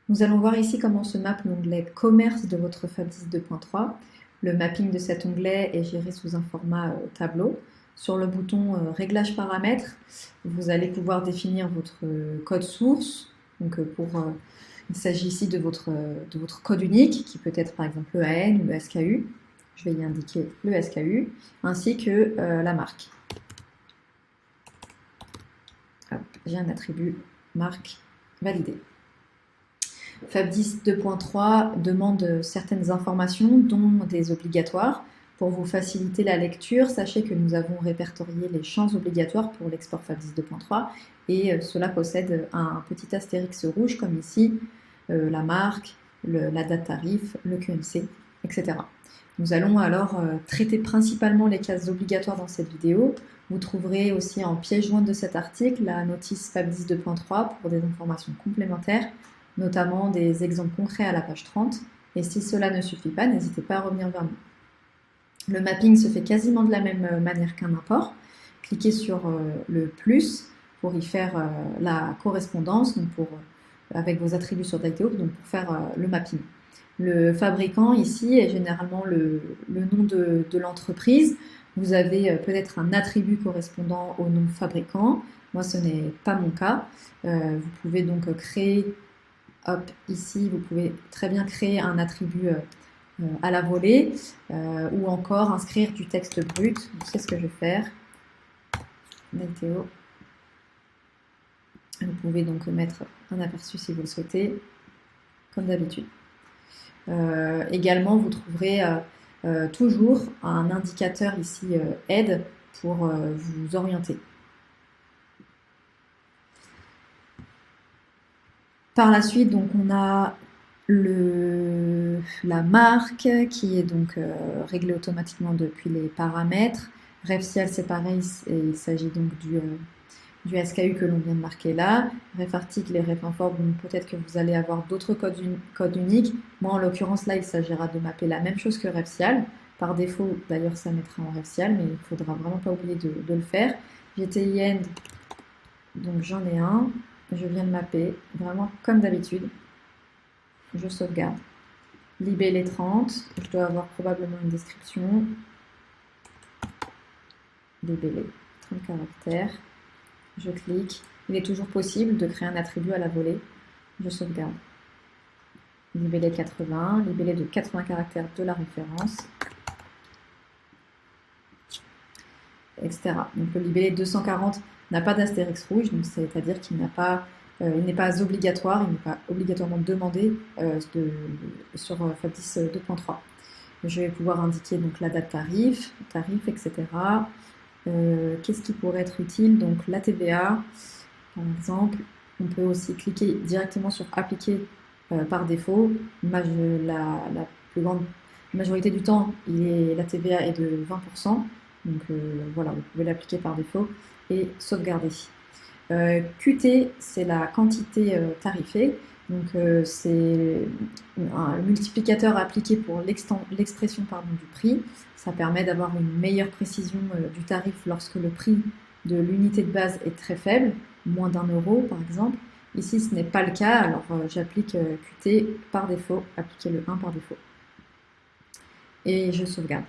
Nous allons voir ici comment se mappe l'onglet Commerce de votre FAB10 2.3. Le mapping de cet onglet est géré sous un format tableau. Sur le bouton Réglage paramètres, vous allez pouvoir définir votre code source. Donc, il s'agit ici de votre code unique, qui peut être par exemple le EAN ou le SKU. Je vais y indiquer le SKU, ainsi que la marque. J'ai un attribut marque validé. FAB10 2.3 demande certaines informations, dont des obligatoires. Pour vous faciliter la lecture, sachez que nous avons répertorié les champs obligatoires pour l'export FAB10 2.3 et cela possède un petit astérix rouge comme ici, la marque, la date tarif, le QMC, etc. Nous allons alors traiter principalement les cases obligatoires dans cette vidéo. Vous trouverez aussi en pièce jointe de cet article la notice FAB10 2.3 pour des informations complémentaires, notamment des exemples concrets à la page 30. Et si cela ne suffit pas, n'hésitez pas à revenir vers nous. Le mapping se fait quasiment de la même manière qu'un import. Cliquez sur le plus pour y faire la correspondance, donc avec vos attributs sur Dateo, donc pour faire le mapping. Le fabricant ici est généralement le nom de l'entreprise. Vous avez peut-être un attribut correspondant au nom fabricant. Moi, ce n'est pas mon cas. Vous pouvez donc créer, ici, vous pouvez très bien créer un attribut à la volée ou encore inscrire du texte brut. C'est ce que je vais faire. Dateo. Vous pouvez donc mettre un aperçu si vous le souhaitez, comme d'habitude. Également, vous trouverez toujours un indicateur ici aide pour vous orienter. Par la suite, donc, on a la marque qui est donc réglée automatiquement depuis les paramètres. Refcial, c'est pareil, il s'agit donc du SKU que l'on vient de marquer là. Ref article et ref info, peut-être que vous allez avoir d'autres codes uniques. Moi, en l'occurrence, là, il s'agira de mapper la même chose que Refcial. Par défaut, d'ailleurs, ça mettra en Refcial, mais il ne faudra vraiment pas oublier de le faire. GTI end, donc j'en ai un. Je viens de mapper, vraiment comme d'habitude. Je sauvegarde. Libellé 30, je dois avoir probablement une description. Libellé 30 caractères. Je clique. Il est toujours possible de créer un attribut à la volée. Je sauvegarde. Libellé 80, libellé de 80 caractères de la référence, etc. Donc le libellé 240 n'a pas d'astérix rouge, donc c'est-à-dire qu'il n'est pas obligatoire, il n'est pas obligatoirement demandé sur FAB10 2.3. Je vais pouvoir indiquer donc la date tarif, etc. Qu'est-ce qui pourrait être utile? Donc la TVA, par exemple, on peut aussi cliquer directement sur appliquer par défaut. La plus grande majorité du temps, la TVA est de 20%. Donc voilà, vous pouvez l'appliquer par défaut et sauvegarder. QT, c'est la quantité tarifée. Donc c'est un multiplicateur appliqué pour l'expression du prix. Ça permet d'avoir une meilleure précision du tarif lorsque le prix de l'unité de base est très faible, moins d'1 euro par exemple. Ici, ce n'est pas le cas, alors j'applique QT par défaut, appliquer le 1 par défaut. Et je sauvegarde.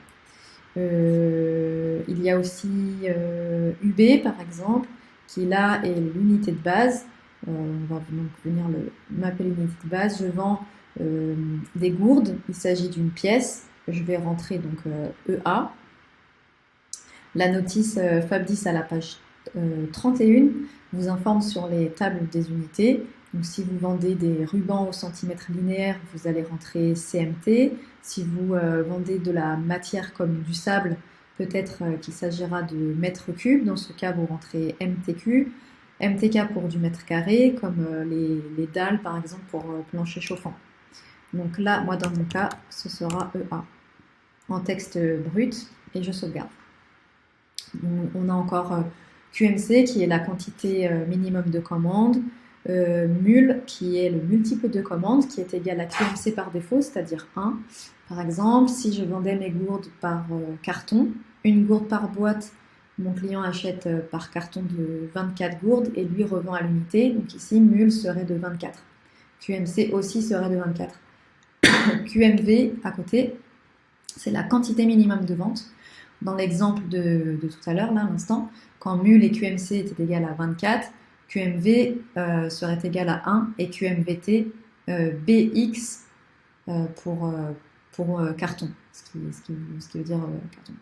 Il y a aussi UB par exemple, qui là est l'unité de base. On va donc venir mapper l'unité de base. Je vends des gourdes, il s'agit d'une pièce. Je vais rentrer donc EA. La notice FAB10 à la page 31 vous informe sur les tables des unités. Donc si vous vendez des rubans au centimètre linéaire, vous allez rentrer CMT. Si vous vendez de la matière comme du sable, peut-être qu'il s'agira de mètres cubes. Dans ce cas, vous rentrez MTQ. MTK pour du mètre carré, comme les dalles par exemple pour plancher chauffant. Donc là, moi dans mon cas, ce sera EA en texte brut et je sauvegarde. On a encore QMC qui est la quantité minimum de commandes, MUL qui est le multiple de commandes qui est égal à QMC par défaut, c'est-à-dire 1. Par exemple, si je vendais mes gourdes par carton, une gourde par boîte, mon client achète par carton de 24 gourdes et lui revend à l'unité. Donc ici, MUL serait de 24. QMC aussi serait de 24. QMV à côté, c'est la quantité minimum de vente. Dans l'exemple de tout à l'heure, là, à l'instant, quand MUL et QMC étaient égal à 24, QMV serait égal à 1 et QMVT BX pour carton, ce qui veut dire carton.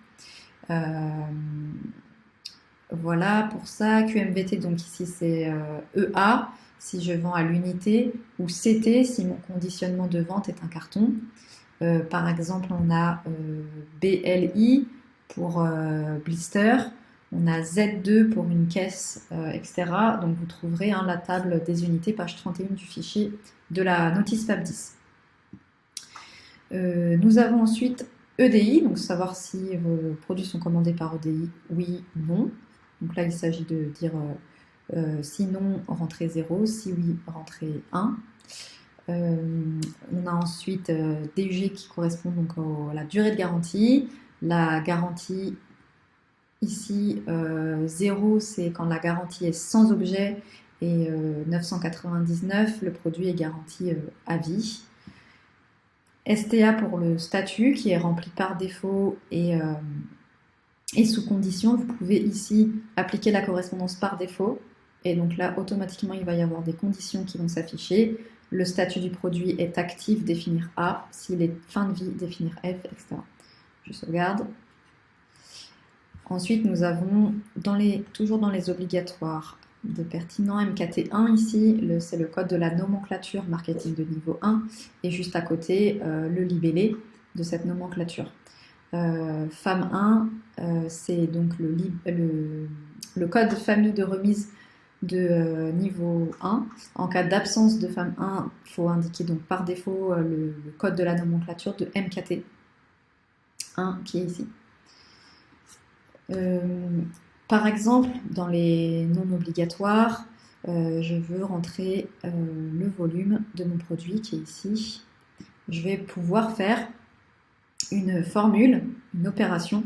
Voilà pour ça. QMVT, donc ici c'est EA si je vends à l'unité, ou CT si mon conditionnement de vente est un carton. Par exemple, on a BLI pour blister, on a Z2 pour une caisse, etc. Donc vous trouverez la table des unités, page 31 du fichier de la notice FAB 10. Nous avons ensuite EDI, donc savoir si vos produits sont commandés par EDI, oui ou non. Donc là, il s'agit de dire si non, rentrez 0, si oui, rentrez 1. On a ensuite DUG qui correspond donc à la durée de garantie. La garantie ici, 0, c'est quand la garantie est sans objet, et 999, le produit est garanti à vie. STA pour le statut qui est rempli par défaut et sous condition. Vous pouvez ici appliquer la correspondance par défaut, et donc là automatiquement il va y avoir des conditions qui vont s'afficher. Le statut du produit est actif, définir A, s'il est fin de vie, définir F, etc. Je sauvegarde. Ensuite nous avons toujours dans les obligatoires de pertinent, MKT1 ici, c'est le code de la nomenclature marketing de niveau 1, et juste à côté le libellé de cette nomenclature. FAM1, c'est donc le code de famille de remise de niveau 1. En cas d'absence de FAM1, il faut indiquer donc par défaut le code de la nomenclature de MKT1 qui est ici. Par exemple, dans les non obligatoires, je veux rentrer le volume de mon produit qui est ici. Je vais pouvoir faire une formule, une opération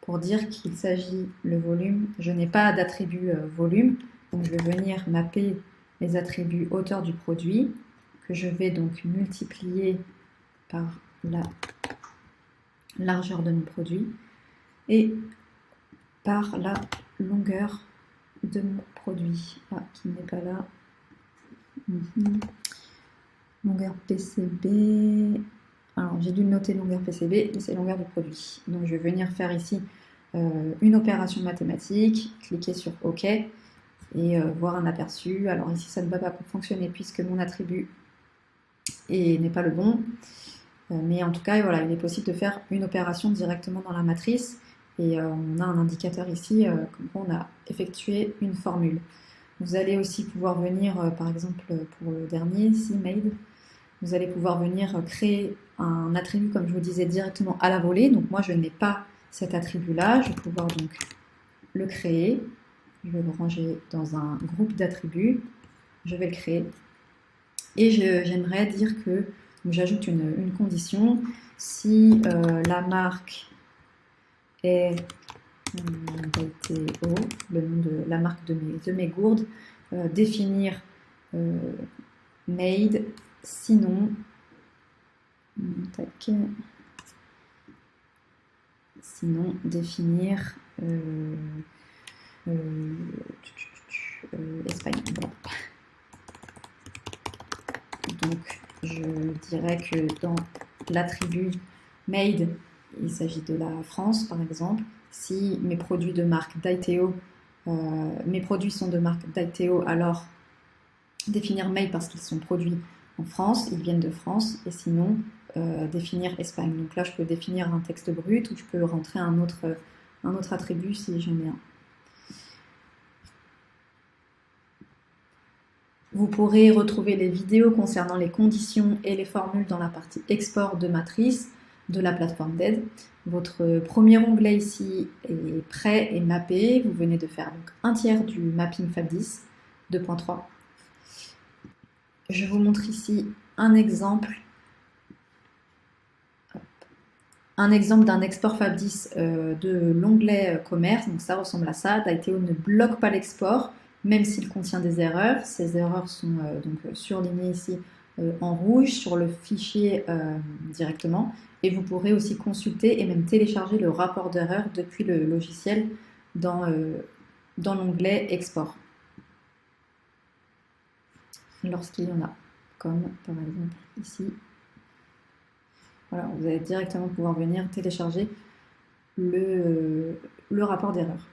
pour dire qu'il s'agit le volume. Je n'ai pas d'attribut volume, donc je vais venir mapper les attributs hauteur du produit que je vais donc multiplier par la largeur de mon produit et par la longueur de mon produit. Qui n'est pas là. Longueur PCB. Alors j'ai dû noter longueur PCB, mais c'est longueur du produit. Donc je vais venir faire ici une opération mathématique, cliquer sur OK et voir un aperçu. Alors ici ça ne va pas fonctionner puisque mon attribut n'est pas le bon. Mais en tout cas, voilà, il est possible de faire une opération directement dans la matrice. Et on a un indicateur ici, comme quoi on a effectué une formule. Vous allez aussi pouvoir venir, par exemple pour le dernier, ici, made, vous allez pouvoir venir créer un attribut, comme je vous disais, directement à la volée. Donc moi, je n'ai pas cet attribut-là. Je vais pouvoir donc le créer. Je vais le ranger dans un groupe d'attributs. Je vais le créer. Et j'aimerais dire que, j'ajoute une condition, si la marque est DTO, le nom de la marque de mes gourdes, définir made, sinon définir Espagne. Donc je dirais que dans l'attribut made, il s'agit de la France par exemple. Si mes produits de marque d'ITO, mes produits sont de marque d'ITO, alors définir made parce qu'ils sont produits en France, ils viennent de France, et sinon définir Espagne. Donc là je peux définir un texte brut ou je peux rentrer un autre attribut si j'en ai un. Vous pourrez retrouver les vidéos concernant les conditions et les formules dans la partie export de matrice de la plateforme d'aide. Votre premier onglet ici est prêt et mappé. Vous venez de faire donc un tiers du mapping FAB 10 2.3. Je vous montre ici un exemple d'un export FAB 10 de l'onglet commerce. Donc ça ressemble à ça. D'ITO ne bloque pas l'export, même s'il contient des erreurs. Ces erreurs sont donc surlignées ici en rouge sur le fichier directement. Et vous pourrez aussi consulter et même télécharger le rapport d'erreur depuis le logiciel dans l'onglet Export, lorsqu'il y en a, comme par exemple ici. Voilà, vous allez directement pouvoir venir télécharger le rapport d'erreur.